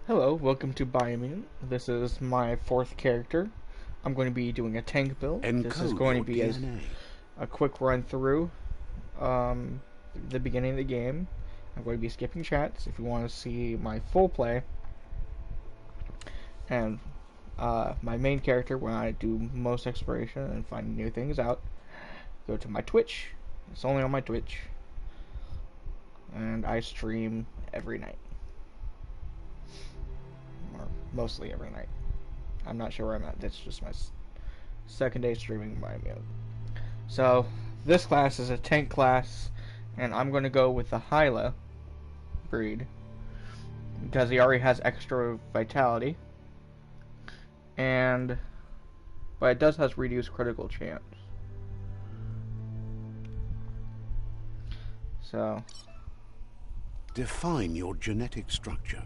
Hello, welcome to Biomutant. This is my fourth character. I'm going to be doing a tank build. This is Encode going to your be DNA. a quick run through the beginning of the game. I'm going to be skipping chats if you want to see my full play. And my main character, when I do most exploration and find new things out, go to my Twitch. It's only on my Twitch. And I stream every night. Or mostly every night. I'm not sure where I'm at. That's just my second day streaming Biomutant. So, this class is a tank class, and I'm going to go with the Hyla breed, because he already has extra vitality, but it does have reduced critical chance. So, Define your genetic structure.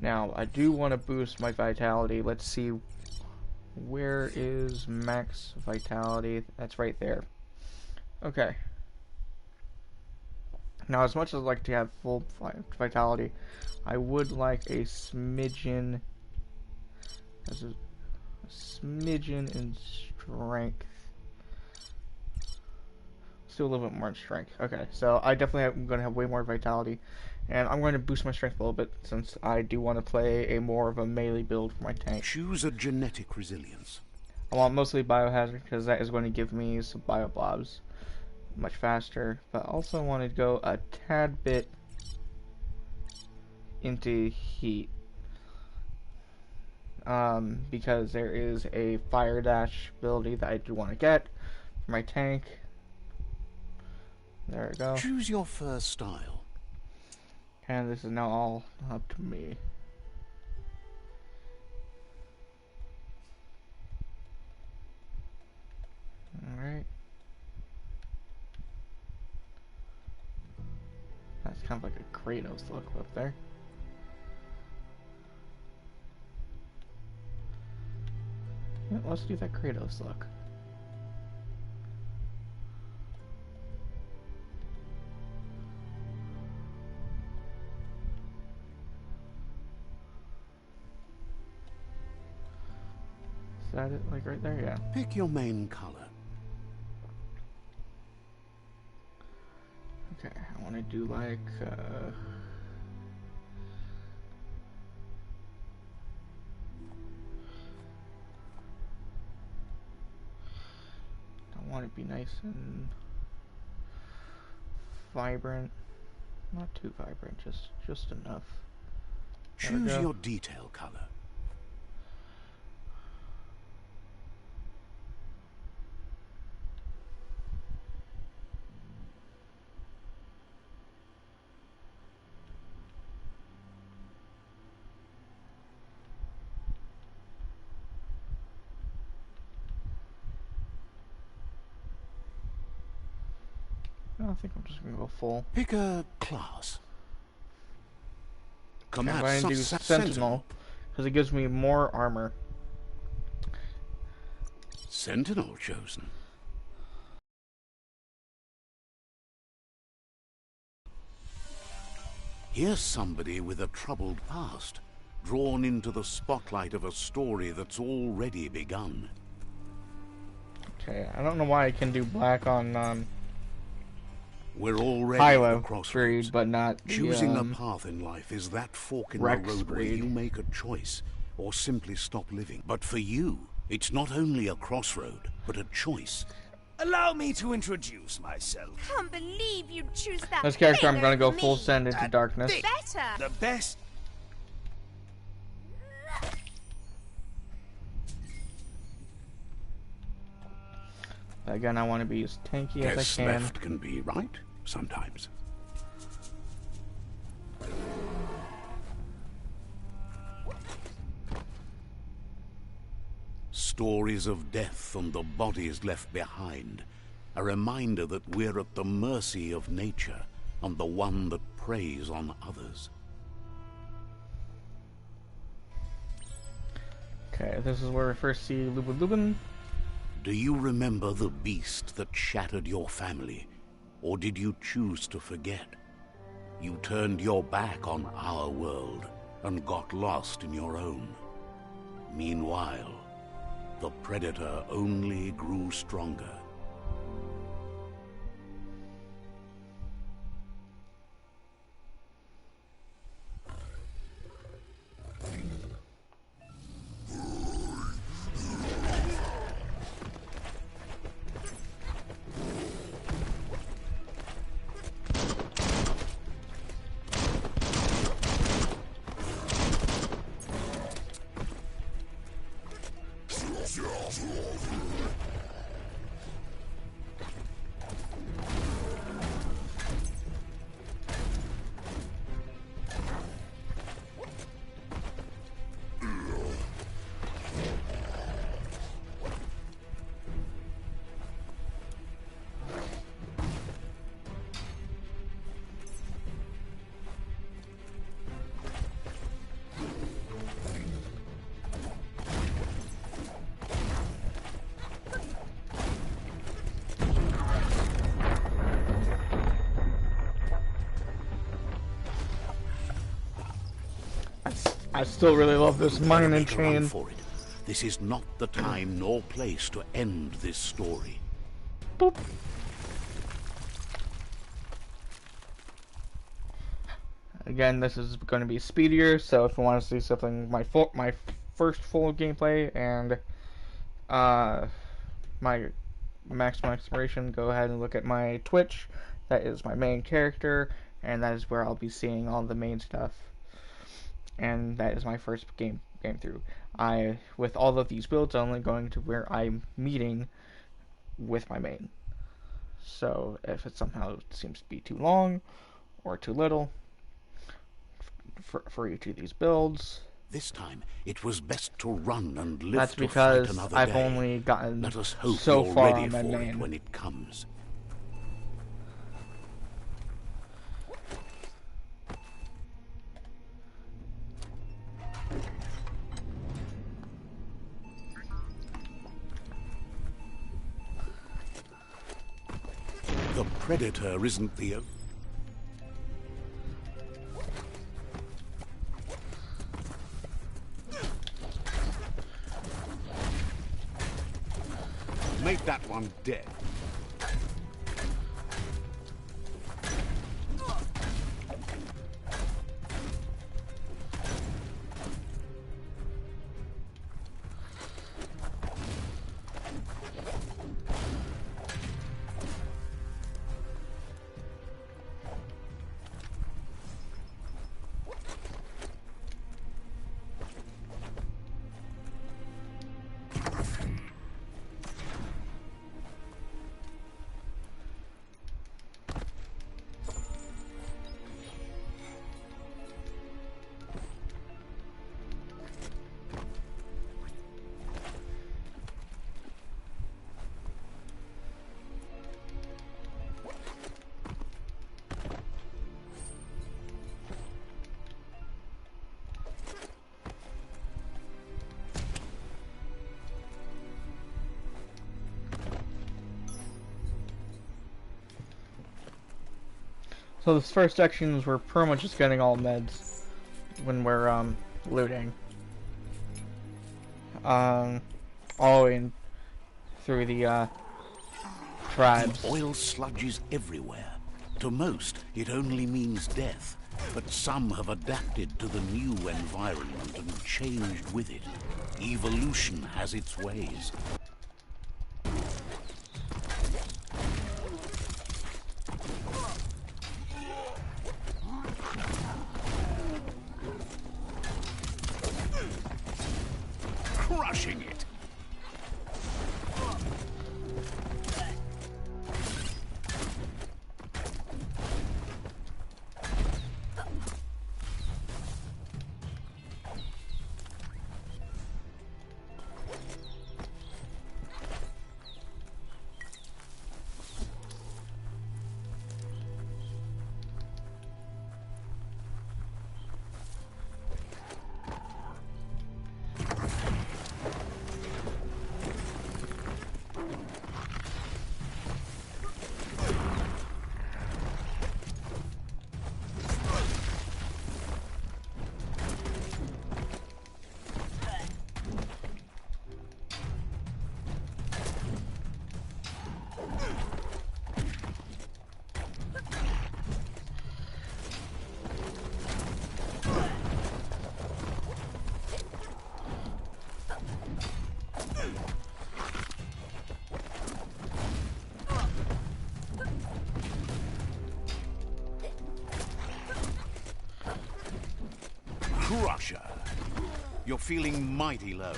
now I do want to boost my vitality. Let's see, where is max vitality? That's right there. Okay. Now, as much as I'd like to have full vitality, I would like a smidgen, in strength. Let's do a little bit more in strength. Okay, so I definitely am going to have way more vitality, and I'm going to boost my strength a little bit since I do want to play a more of a melee build for my tank. Choose a genetic resilience. I want mostly biohazard because that is going to give me some bioblobs much faster, but also want to go a tad bit into heat, because there is a fire dash ability that I do want to get for my tank. There we go. Choose your first style. And this is now all up to me. Alright. That's kind of like a Kratos look up there. Yeah, let's do that Kratos look. Is that it? Like right there? Yeah. Pick your main color. Okay, I want to do like, I want it to be nice and vibrant. Not too vibrant, just enough. Choose your detail color. I think I'm just gonna go full. Pick a class. I'm going to do Sentinel because it gives me more armor. Sentinel chosen. Here's somebody with a troubled past, drawn into the spotlight of a story that's already begun. Okay, I don't know why I can do black on We're already at the crossroads, but not choosing a path in life is that fork in the road where you make a choice or simply stop living. But for you, it's not only a crossroad, but a choice. Allow me to introduce myself. Can't believe you'd choose that. This character, I'm gonna go full send into darkness. Better. The best. Again, I want to be as tanky as I can. Left can be right sometimes. Stories of death and the bodies left behind. A reminder that we're at the mercy of nature and the one that preys on others. Okay, this is where we first see Lubin. Do you remember the beast that shattered your family, or did you choose to forget? You turned your back on our world and got lost in your own. Meanwhile, the Predator only grew stronger. I still really love this mine and chain. For it. This is not the time nor place to end this story. Boop. Again, this is going to be speedier, so if you want to see something, my first full gameplay and my maximum exploration, go ahead and look at my Twitch. That is my main character, and that is where I'll be seeing all the main stuff. And that is my first game through. With all of these builds, I'm only going to where I'm meeting with my main. So if it somehow seems to be too long or too little for each of these builds, this time it was best to run and live that's to because fight another I've day. only gotten Let us hope so you're far ready on my for main. it when it comes. The Predator isn't the... Make that one dead. So this first sections we're pretty much just getting all meds when we're looting. All the way through the tribes. The oil sludges everywhere. To most, it only means death. But some have adapted to the new environment and changed with it. Evolution has its ways. Crushing it. Crusher. You're feeling mighty low.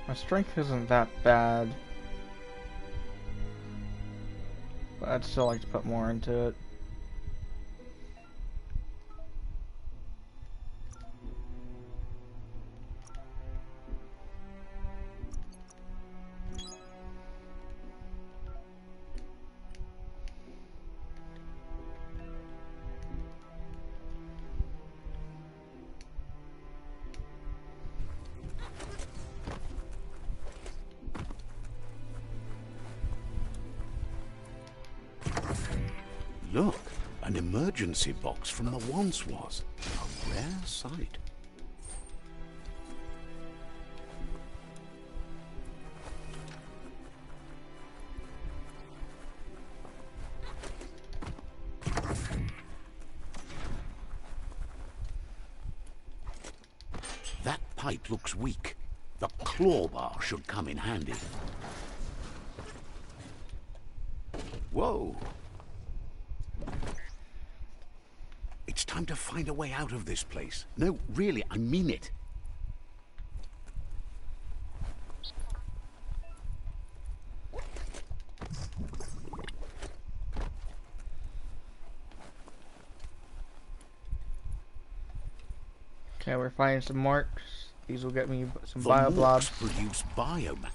My strength isn't that bad, but I'd still like to put more into it. Look, an emergency box from the once was. A rare sight. That pipe looks weak. The claw bar should come in handy. Whoa! It's time to find a way out of this place. No, really, I mean it. Okay, we're finding some marks. These will get me some The bio MORKS blobs. produce biomutant.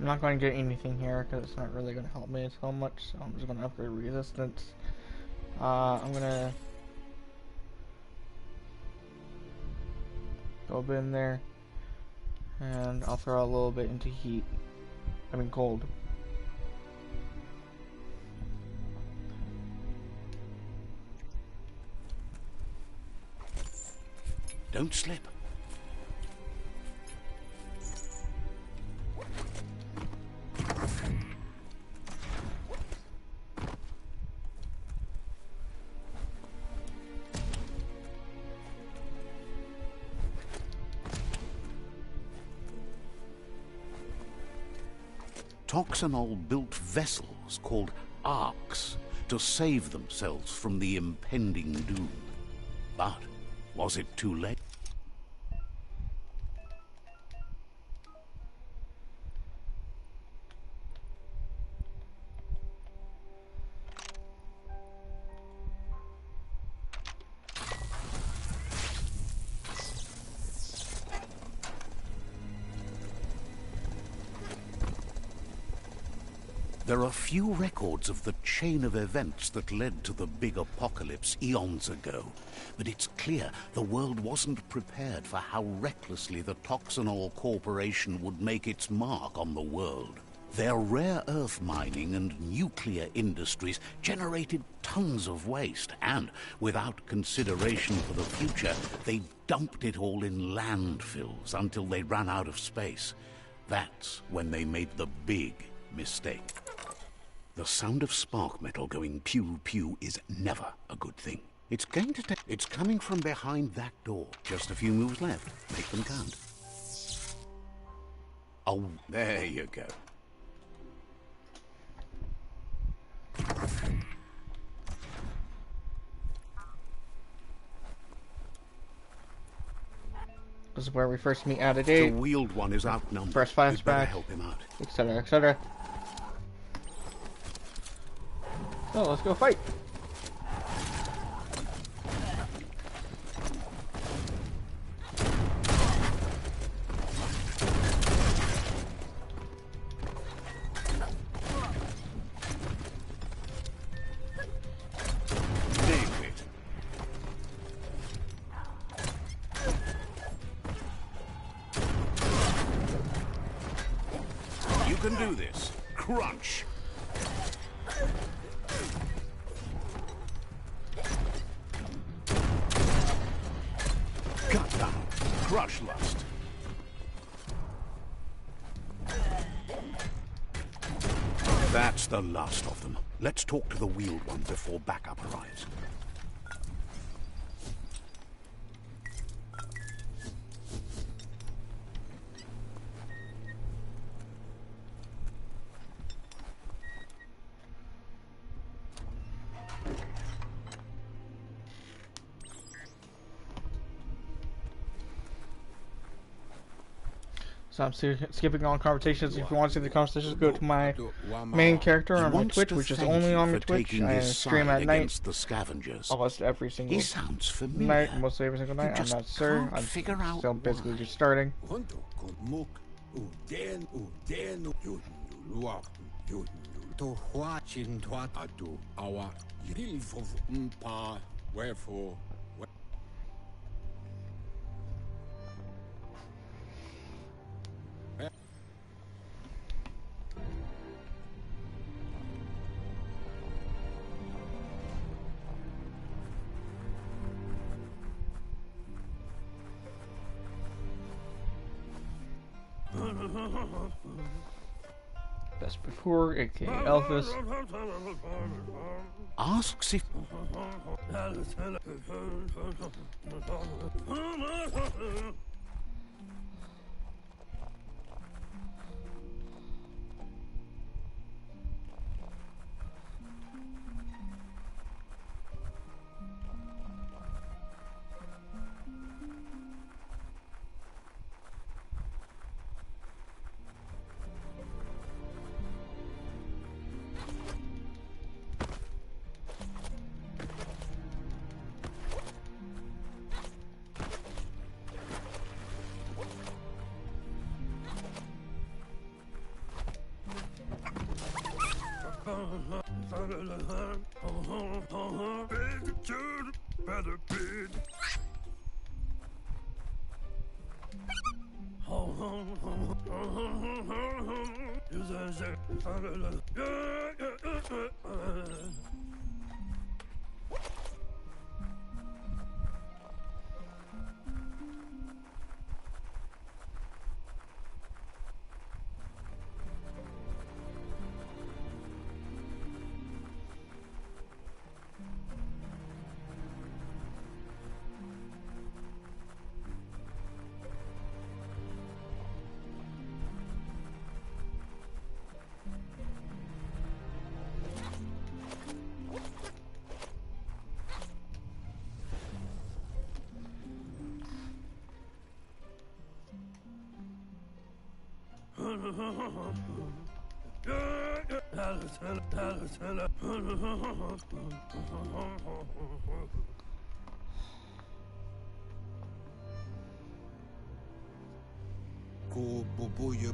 I'm not going to get anything here because it's not really going to help me so much, so I'm just going to upgrade resistance. I'm going to go a bit in there, and I'll throw a little bit into heat. I mean cold. Don't slip. Toxanol built vessels called arks to save themselves from the impending doom. But was it too late? There are few records of the chain of events that led to the big apocalypse eons ago, but it's clear the world wasn't prepared for how recklessly the Toxanol Corporation would make its mark on the world. Their rare earth mining and nuclear industries generated tons of waste, and without consideration for the future, they dumped it all in landfills until they ran out of space. That's when they made the big mistake. The sound of spark metal going pew-pew is never a good thing. It's going to take... It's coming from behind that door. Just a few moves left. Make them count. Oh, there you go. This is where we first meet out of date. The wheeled one is outnumbered. First You'd better flashback, help him out. etc., etc. So let's go fight. You can do this. Crunch. Cut down. Crush lust. That's the last of them. Let's talk to the wheeled one before backup arrives. So I'm skipping all conversations. If you want to see the conversations, go to my main character on my Twitch, which is only on my Twitch. I stream at night, the scavengers. almost every single night, mostly every single night. I'm not sure. I'm still basically just starting. Best before, aka Elvis. Asks if...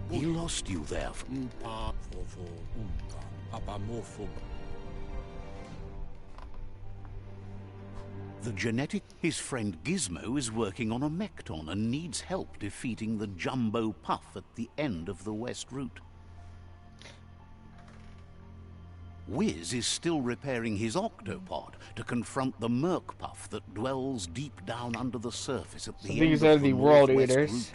He lost you there. The genetic... His friend Gizmo is working on a mekton and needs help defeating the jumbo puff at the end of the west route. Wiz is still repairing his octopod to confront the merc puff that dwells deep down under the surface at the end these of are the the world northwest eaters. route.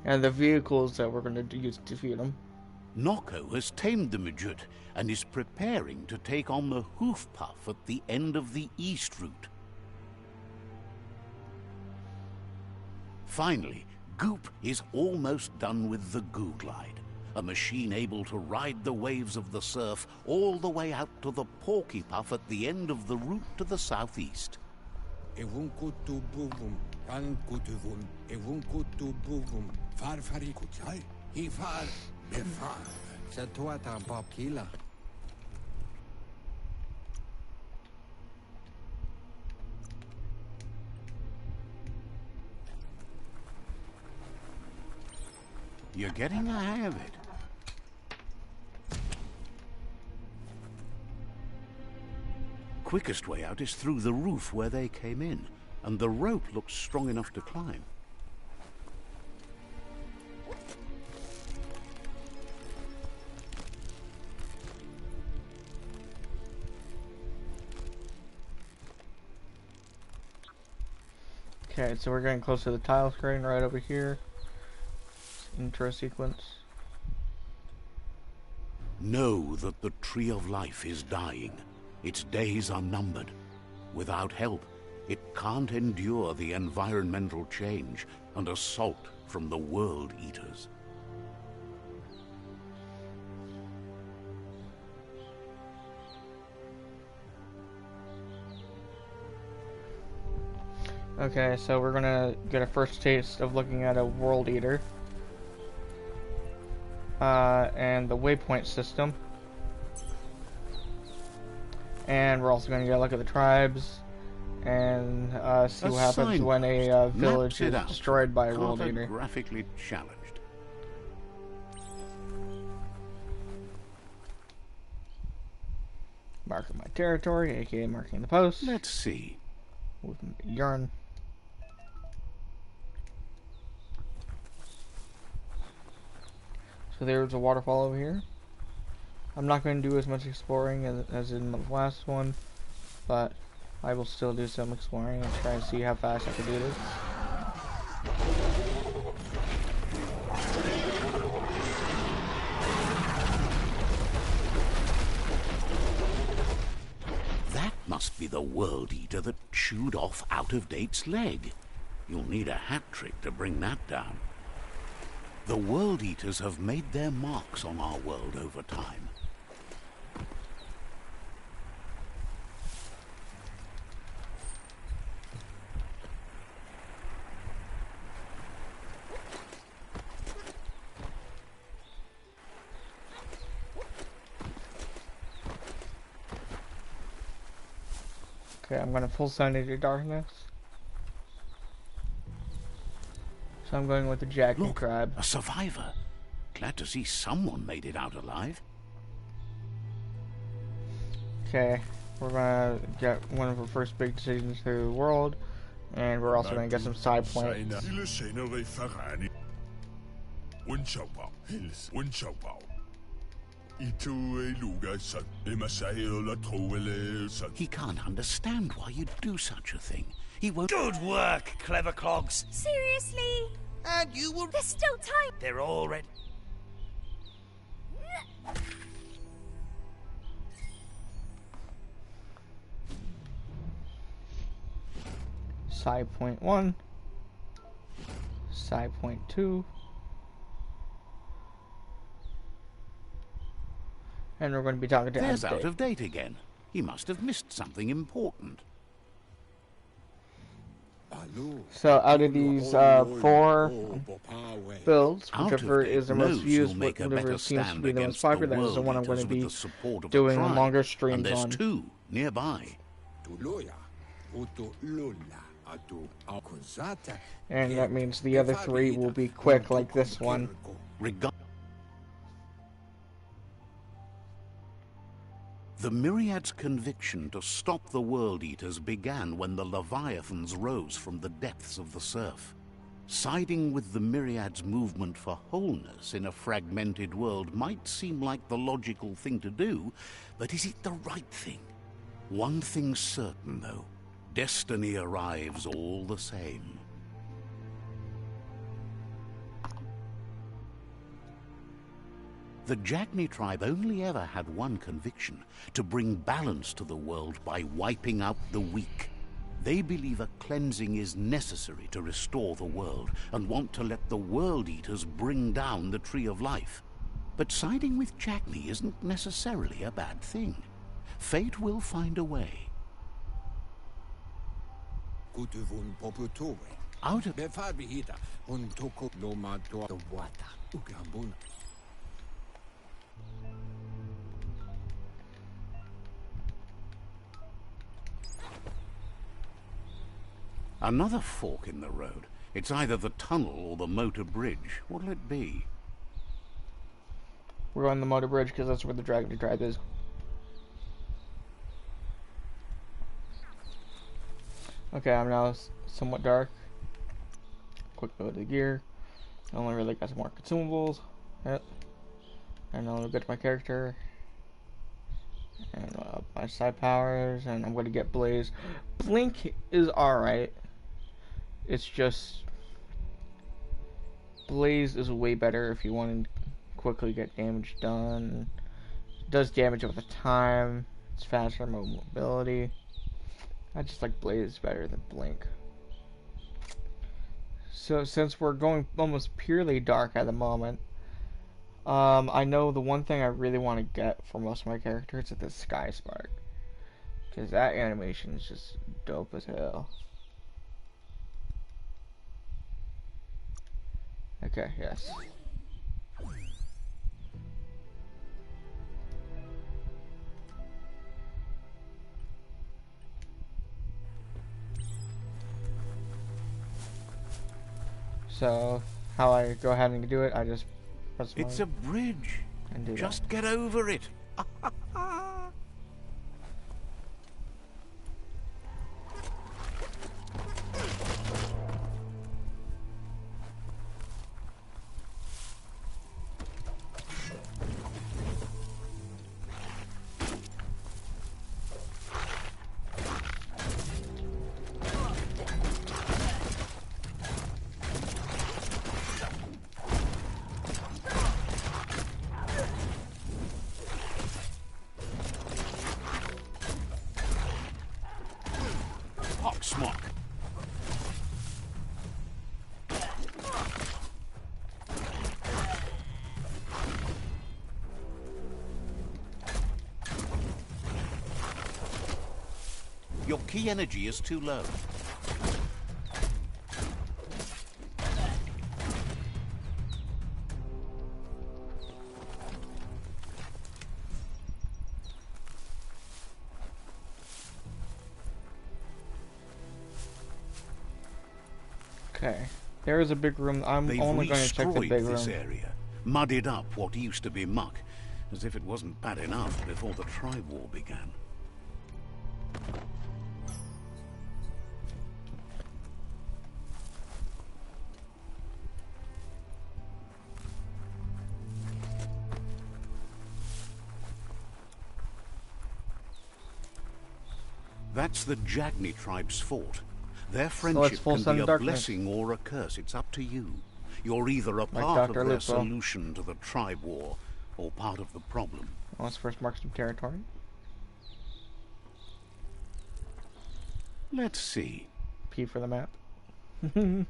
And the vehicles that we're going to use to defeat them. Noko has tamed the Majut and is preparing to take on the hoof puff at the end of the east route. Finally, Goop is almost done with the Goo Glide, a machine able to ride the waves of the surf all the way out to the Porky Puff at the end of the route to the southeast. You're getting the hang of it. Quickest way out is through the roof where they came in, and the rope looks strong enough to climb. Okay, so we're getting close to the tile screen right over here. Intro sequence. Know that the Tree of Life is dying. Its days are numbered. Without help, it can't endure the environmental change and assault from the World Eaters. Okay, so we're gonna get a first taste of looking at a World Eater. And the waypoint system. And we're also gonna get a look at the tribes and see what happens when a village is destroyed by a World Eater. Graphically challenged. Marking my territory, aka marking the post. Let's see. With yarn. So there's a waterfall over here. I'm not going to do as much exploring as in the last one, but I will still do some exploring and try and see how fast I can do this. That must be the World Eater that chewed off Out-of-Date's leg. You'll need a hat trick to bring that down. The World Eaters have made their marks on our world over time. Okay, I'm going to full send into darkness. So I'm going with the Jacket tribe. A survivor. Glad to see someone made it out alive. Okay, we're gonna get one of our first big decisions to the world, and we're also gonna get some side points. He can't understand why you'd do such a thing. He won't. Good work, clever clogs. Seriously? And you will. There's still time. They're all ready. Side point 1, side point 2, and we're going to be talking to There's out of date again. He must have missed something important. So out of these 4 builds, whichever is the most used, whatever seems to be the most popular, that is the one I'm going to be doing longer streams on. There's 2 nearby. And that means the other 3 will be quick, like this one. The Myriad's conviction to stop the World Eaters began when the Leviathans rose from the depths of the surf. Siding with the Myriad's movement for wholeness in a fragmented world might seem like the logical thing to do, but is it the right thing? One thing's certain, though. Destiny arrives all the same. The Jagni tribe only ever had one conviction: to bring balance to the world by wiping out the weak. They believe a cleansing is necessary to restore the world, and want to let the World Eaters bring down the Tree of Life. But siding with Jagni isn't necessarily a bad thing. Fate will find a way. Out of... Another fork in the road. It's either the tunnel or the motor bridge. What'll it be? We're on the motor bridge because that's where the Dragon tribe is. Okay, I'm now somewhat dark. Quick go to the gear. I only really got some more consumables. Yep. And I'll get my character. And my side powers. And I'm going to get Blaze. Blink is alright. It's just... Blaze is way better if you want to quickly get damage done. It does damage over the time. It's faster mobility. I just like Blaze better than Blink. So since we're going almost purely dark at the moment, I know the one thing I really want to get for most of my characters is the Sky Spark, because that animation is just dope as hell. Okay, yes. So, how I go ahead and do it, I just press It's a bridge. And do Just get over it. Smock. Your key energy is too low. Okay, there is a big room. I'm only going to check the big room. Area, muddied up what used to be muck, as if it wasn't bad enough before the tribe war began. That's the Jagni tribe's fort. Their So let's friendship full can sun be a darkness. blessing or a curse. It's up to you. You're either a Like part Dr. of their Lupo. solution to the tribe war, or part of the problem. Let's first mark some territory. Let's see. P for the map. Je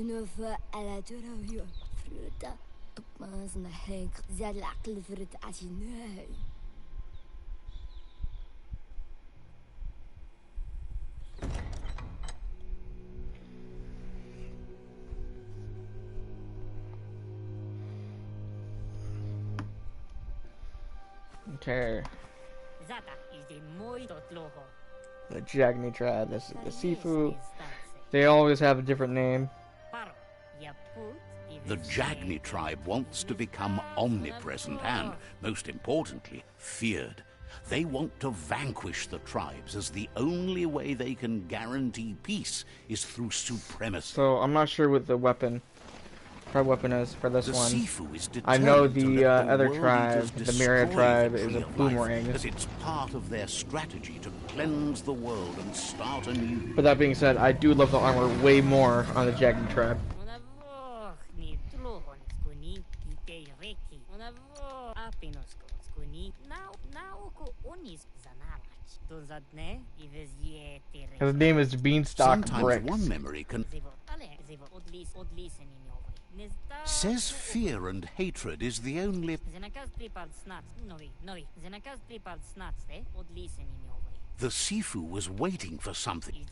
ne veux à la terre fruta opmans na henk zadlakle fruit asineu. Okay. Zata is the moi totloho. The Jagni tribe. This is the Sifu. They always have a different name. Paro, ya put The Jagni tribe wants to become omnipresent and, most importantly, feared. They want to vanquish the tribes, as the only way they can guarantee peace is through supremacy. So I'm not sure what the weapon is for this The one. Sifu is I know determined to the let the other world tribe, eaters the Myriad destroy tribe, the is Tree a of Life, boomerang. as it's part of their strategy to cleanse the world and start anew. But that being said, I do love the armor way more on the Jagni tribe. ni tloho skuni ite reki. Unavo apinosko skuni. Now ko onis zanarach. Dozadne ives ye tere. His name is Beanstalk Sometimes Bricks. one memory can... Says fear and hatred is the only... The Sifu was waiting for something.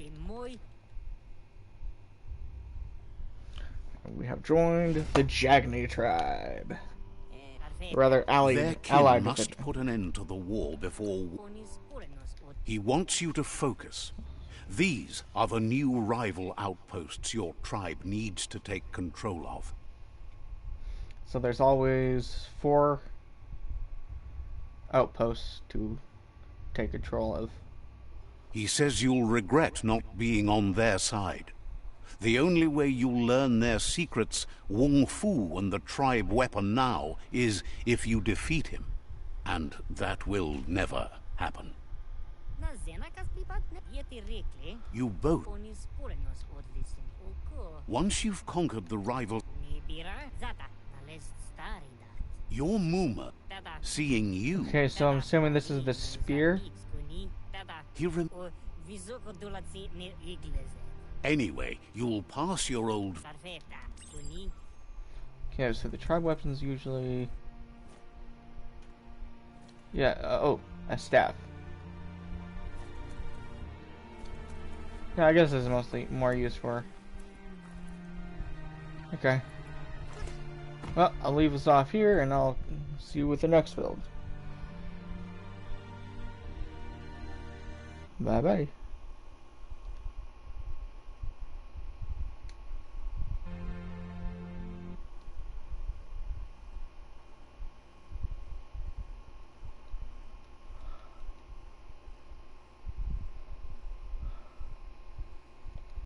We have joined the Jagni tribe. Rather, Their allied kin with must it. put an end to the war before... He wants you to focus. These are the new rival outposts your tribe needs to take control of. So there's always 4 outposts to take control of. He says you'll regret not being on their side. The only way you'll learn their secrets, Wung Fu and the tribe weapon now, is if you defeat him. And that will never happen. You both. Once you've conquered the rival, your Muma, seeing you, Okay, so I'm assuming this is the spear. he anyway, you'll pass your old... Okay, so the tribe weapons usually... Yeah, oh, a staff. Yeah, I guess this is mostly more used for... Okay. Well, I'll leave us off here, and I'll see you with the next build. Bye-bye.